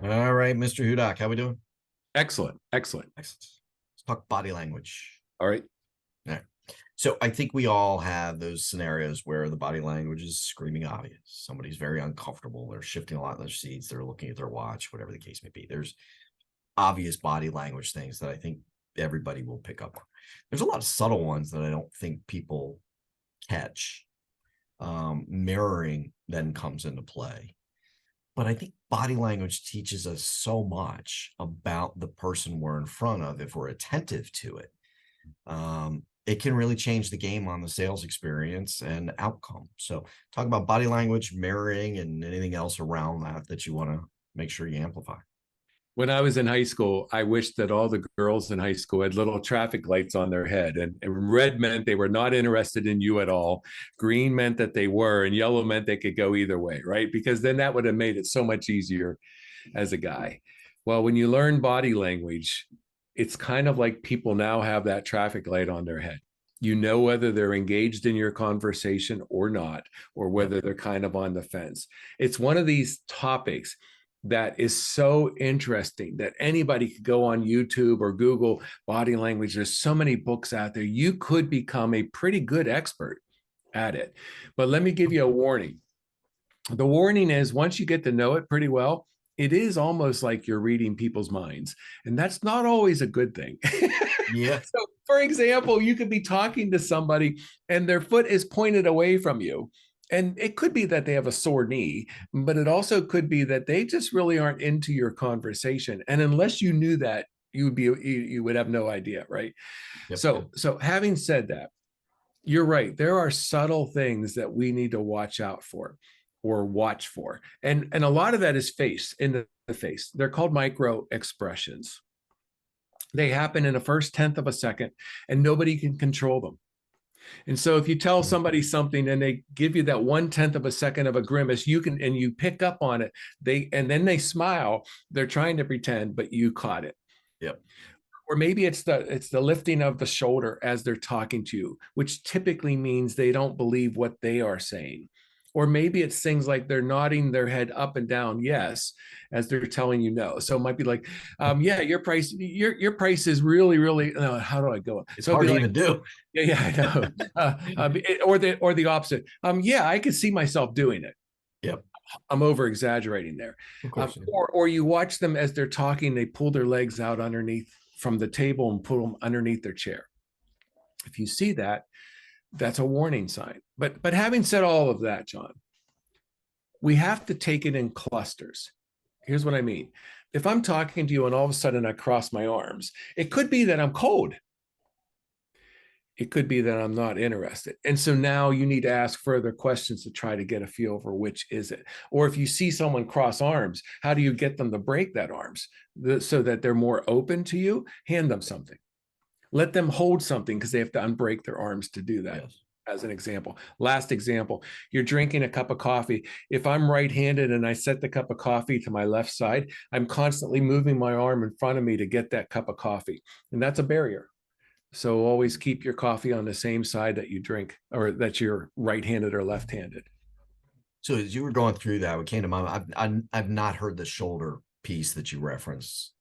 All right, Mr. Hudak, how we doing? Excellent. Excellent. Excellent. Let's talk body language. All right. All right. So I think we all have those scenarios where the body language is screaming obvious. Somebody's very uncomfortable. They're shifting a lot in their seats. They're looking at their watch, whatever the case may be. There's obvious body language things that I think everybody will pick up on. There's a lot of subtle ones that I don't think people catch. Mirroring then comes into play. But I think body language teaches us so much about the person we're in front of if we're attentive to it. It can really change the game on the sales experience and outcome. So talk about body language, mirroring, and anything else around that you want to make sure you amplify. When I was in high school, I wished that all the girls in high school had little traffic lights on their head. And red meant they were not interested in you at all. Green meant that they were, and yellow meant they could go either way, right? Because then that would have made it so much easier as a guy. Well, when you learn body language, it's kind of like people now have that traffic light on their head. You know whether they're engaged in your conversation or not, or whether they're kind of on the fence. It's one of these topics that is so interesting that anybody could go on YouTube or Google body language. There's so many books out there. You could become a pretty good expert at it. But let me give you a warning. The warning is once you get to know it pretty well, it is almost like you're reading people's minds. And that's not always a good thing. Yeah. So, for example, you could be talking to somebody and their foot is pointed away from you. And it could be that they have a sore knee, but it also could be that they just really aren't into your conversation. And unless you knew that, you would have no idea, right? Yep. So having said that, you're right. There are subtle things that we need to watch out for or watch for. And a lot of that is in the face. They're called micro expressions. They happen in the first tenth of a second and nobody can control them. And so if you tell somebody something and they give you that 1/10 of a second of a grimace, you pick up on it. And then they smile. They're trying to pretend, but you caught it. Yep. Or maybe it's the lifting of the shoulder as they're talking to you, which typically means they don't believe what they are saying. Or maybe it's things like they're nodding their head up and down, yes, as they're telling you no. So it might be like, yeah, your price is really, really. How do I go? It's so hard to like, even do. Yeah, I know. Or the opposite. Yeah, I could see myself doing it. Yep. I'm over exaggerating there. Of course. Or you watch them as they're talking, they pull their legs out underneath from the table and put them underneath their chair. If you see that, that's a warning sign. But having said all of that, John, we have to take it in clusters. Here's what I mean. If I'm talking to you and all of a sudden I cross my arms, it could be that I'm cold. It could be that I'm not interested. And so now you need to ask further questions to try to get a feel for which is it. Or if you see someone cross arms, how do you get them to break that arms so that they're more open to you? Hand them something. Let them hold something because they have to unbreak their arms to do that. Yes. As an example. Last example, you're drinking a cup of coffee. If I'm right-handed and I set the cup of coffee to my left side, I'm constantly moving my arm in front of me to get that cup of coffee. And that's a barrier. So always keep your coffee on the same side that you drink, or that you're right-handed or left-handed. So as you were going through that, what came to mind, I've not heard the shoulder piece that you referenced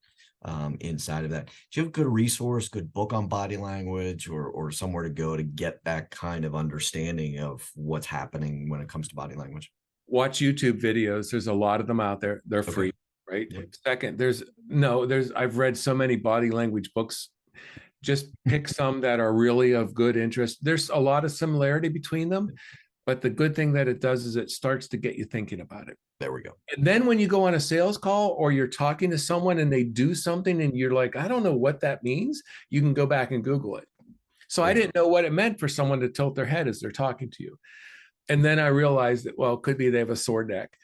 inside of that. Do you have a good resource, good book on body language, or somewhere to go to get that kind of understanding of what's happening when it comes to body language? Watch YouTube videos. There's a lot of them out there. They're free, right? Yep. Second, I've read so many body language books. Just pick some that are really of good interest. There's a lot of similarity between them, but the good thing that it does is it starts to get you thinking about it. There we go. And then when you go on a sales call or you're talking to someone and they do something and you're like, I don't know what that means, you can go back and Google it. So I didn't know what it meant for someone to tilt their head as they're talking to you. And then I realized that, well, it could be they have a sore neck,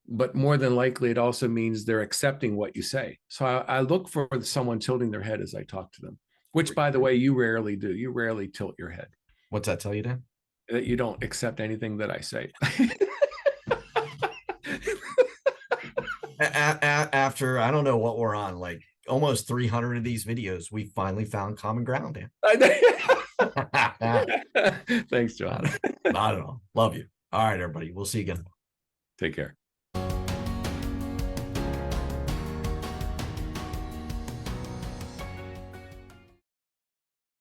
but more than likely it also means they're accepting what you say. So I look for someone tilting their head as I talk to them. Which, by the way, you rarely do. You rarely tilt your head. What's that tell you, Dan? That you don't accept anything that I say. After, I don't know what we're on, like almost 300 of these videos, we finally found common ground, Dan. Thanks, John. Not at all. Love you. All right, everybody. We'll see you again. Take care.